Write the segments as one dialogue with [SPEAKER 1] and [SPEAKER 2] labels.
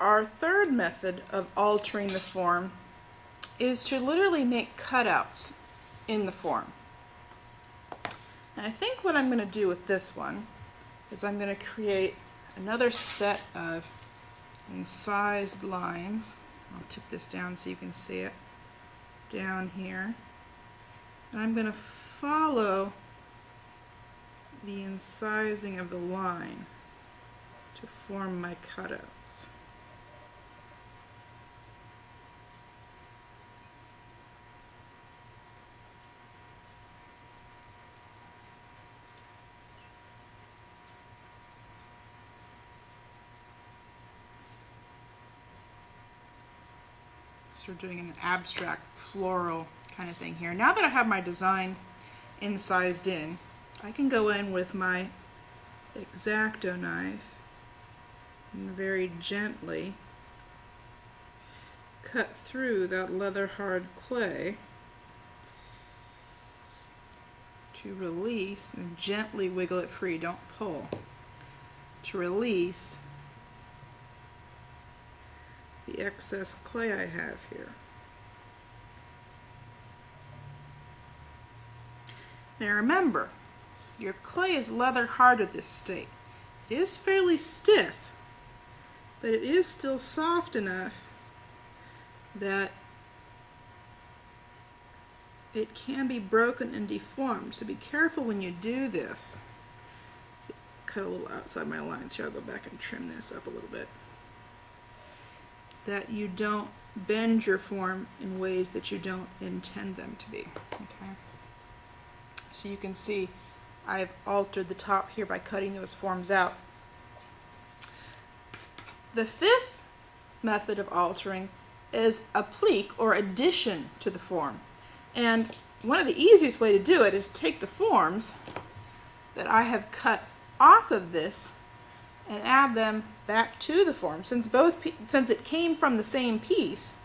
[SPEAKER 1] our third method of altering the form is to literally make cutouts in the form. And I think what I'm going to do with this one is I'm going to create another set of incised lines. I'll tip this down so you can see it down here. And I'm going to follow the incising of the line to form my cutouts. So we're doing an abstract floral kind of thing here. Now that I have my design incised in, I can go in with my X-Acto knife and very gently cut through that leather-hard clay to release, and gently wiggle it free, don't pull, to release the excess clay I have here. Now remember, your clay is leather hard at this state. It is fairly stiff, but it is still soft enough that it can be broken and deformed. So be careful when you do this. So cut a little outside my lines here. I'll go back and trim this up a little bit. That you don't bend your form in ways that you don't intend them to be. Okay. So you can see I've altered the top here by cutting those forms out. The fifth method of altering is applique, or addition to the form. And one of the easiest way to do it is take the forms that I have cut off of this and add them back to the form. Since it came from the same piece,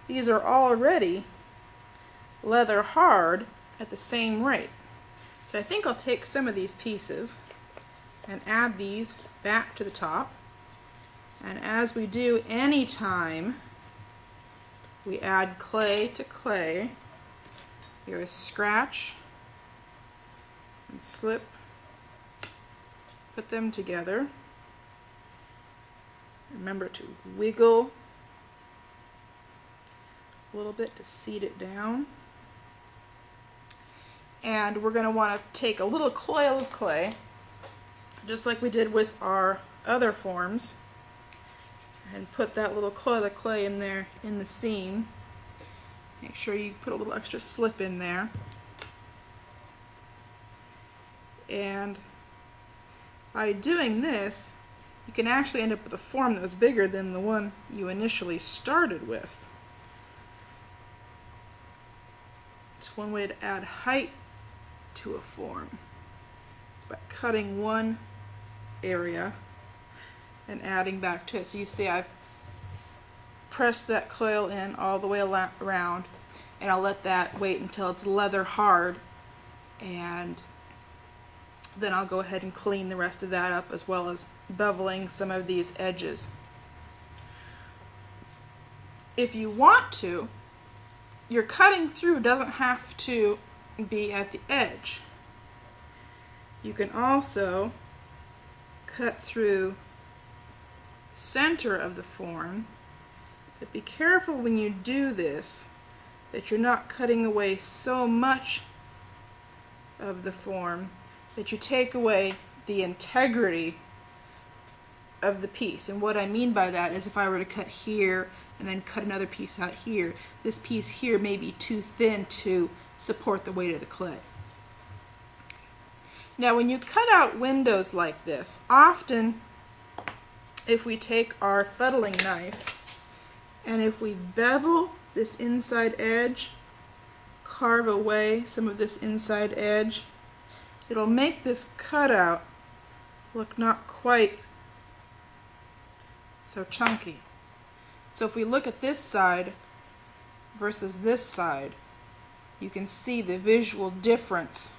[SPEAKER 1] these are already leather hard at the same rate. So I think I'll take some of these pieces and add these back to the top. And as we do any time we add clay to clay, you always scratch and slip, put them together. Remember to wiggle a little bit to seat it down. And we're going to want to take a little coil of clay, just like we did with our other forms, and put that little coil of clay in there in the seam. Make sure you put a little extra slip in there. And by doing this, you can actually end up with a form that was bigger than the one you initially started with. It's one way to add height to a form. It's by cutting one area and adding back to it. So you see I've pressed that coil in all the way around, and I'll let that wait until it's leather hard, and then I'll go ahead and clean the rest of that up, as well as beveling some of these edges. If you want to, your cutting through doesn't have to be at the edge. You can also cut through the center of the form, but be careful when you do this that you're not cutting away so much of the form that you take away the integrity of the piece. And what I mean by that is, if I were to cut here and then cut another piece out here, this piece here may be too thin to support the weight of the clay. Now when you cut out windows like this, often if we take our fettling knife and if we bevel this inside edge, carve away some of this inside edge, it'll make this cutout look not quite so chunky. So if we look at this side versus this side, you can see the visual difference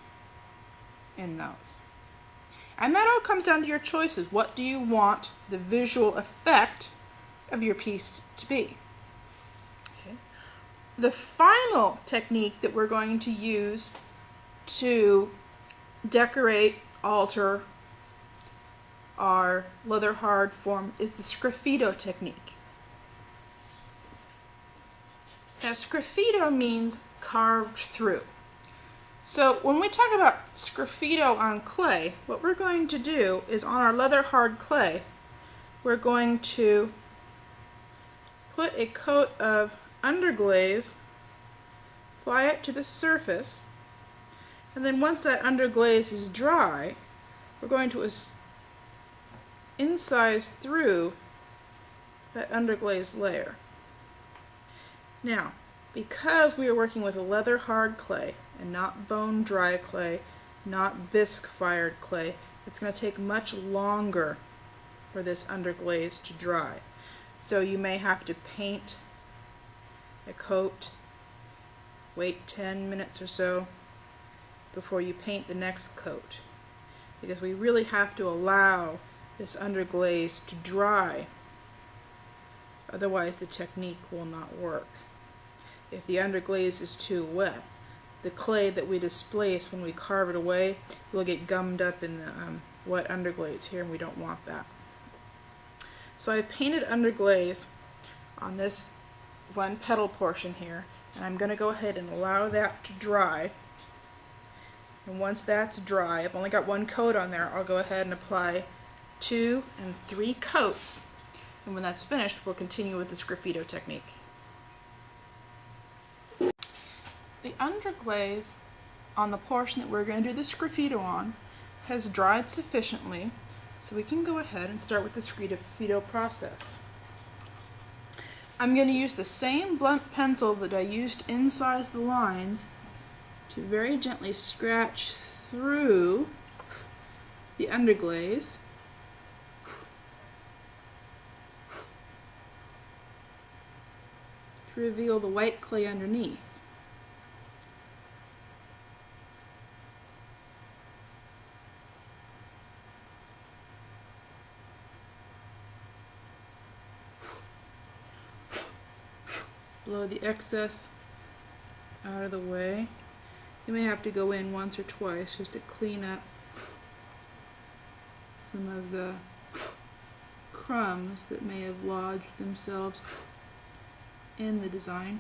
[SPEAKER 1] in those. And that all comes down to your choices. What do you want the visual effect of your piece to be. Okay. The final technique that we're going to use to decorate, alter our Leatherhard form is the sgraffito technique. Now, sgraffito means carved through. So when we talk about sgraffito on clay, what we're going to do is on our Leatherhard clay, we're going to put a coat of underglaze, apply it to the surface, and then once that underglaze is dry, we're going to incise through that underglaze layer. Now, because we are working with a Leatherhard clay and not bone dry clay, not bisque fired clay, it's going to take much longer for this underglaze to dry. So you may have to paint a coat, wait 10 minutes or so before you paint the next coat, because we really have to allow this underglaze to dry, otherwise the technique will not work. If the underglaze is too wet, the clay that we displace when we carve it away will get gummed up in the wet underglaze here, and we don't want that. So I painted underglaze on this one petal portion here, and I'm going to go ahead and allow that to dry. And once that's dry, I've only got one coat on there, I'll go ahead and apply 2 and 3 coats. And when that's finished, we'll continue with the sgraffito technique. The underglaze on the portion that we're going to do the sgraffito on has dried sufficiently, so we can go ahead and start with the sgraffito process. I'm going to use the same blunt pencil that I used to incise the lines to very gently scratch through the underglaze to reveal the white clay underneath. Blow the excess out of the way. You may have to go in once or twice just to clean up some of the crumbs that may have lodged themselves in the design.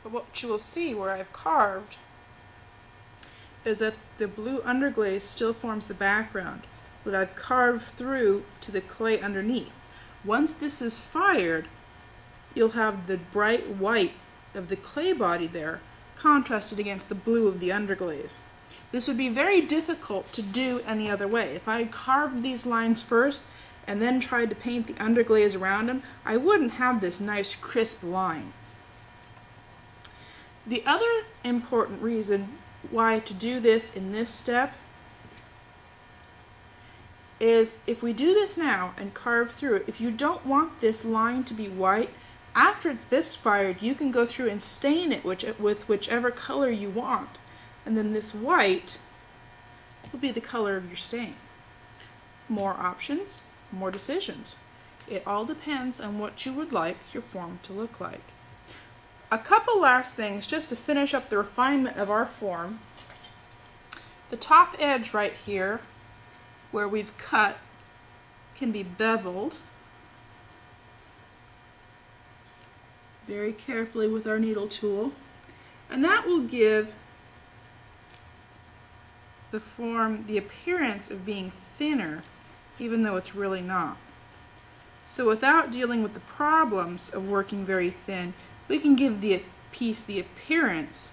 [SPEAKER 1] But what you will see where I've carved is that the blue underglaze still forms the background, but I've carved through to the clay underneath. Once this is fired, you'll have the bright white of the clay body there contrasted against the blue of the underglaze. This would be very difficult to do any other way. If I had carved these lines first and then tried to paint the underglaze around them, I wouldn't have this nice crisp line. The other important reason why to do this in this step is if we do this now and carve through it, if you don't want this line to be white, after it's bisque fired, you can go through and stain it with whichever color you want, and then this white will be the color of your stain. More options, more decisions. It all depends on what you would like your form to look like. A couple last things just to finish up the refinement of our form. The top edge right here, where we've cut, can be beveled very carefully with our needle tool, and that will give the form the appearance of being thinner, even though it's really not. So without dealing with the problems of working very thin, we can give the piece the appearance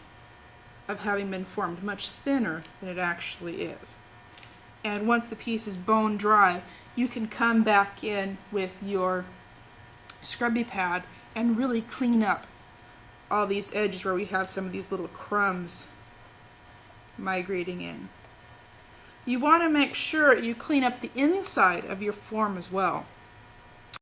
[SPEAKER 1] of having been formed much thinner than it actually is. And once the piece is bone dry, you can come back in with your scrubby pad and really clean up all these edges where we have some of these little crumbs migrating in. You want to make sure you clean up the inside of your form as well.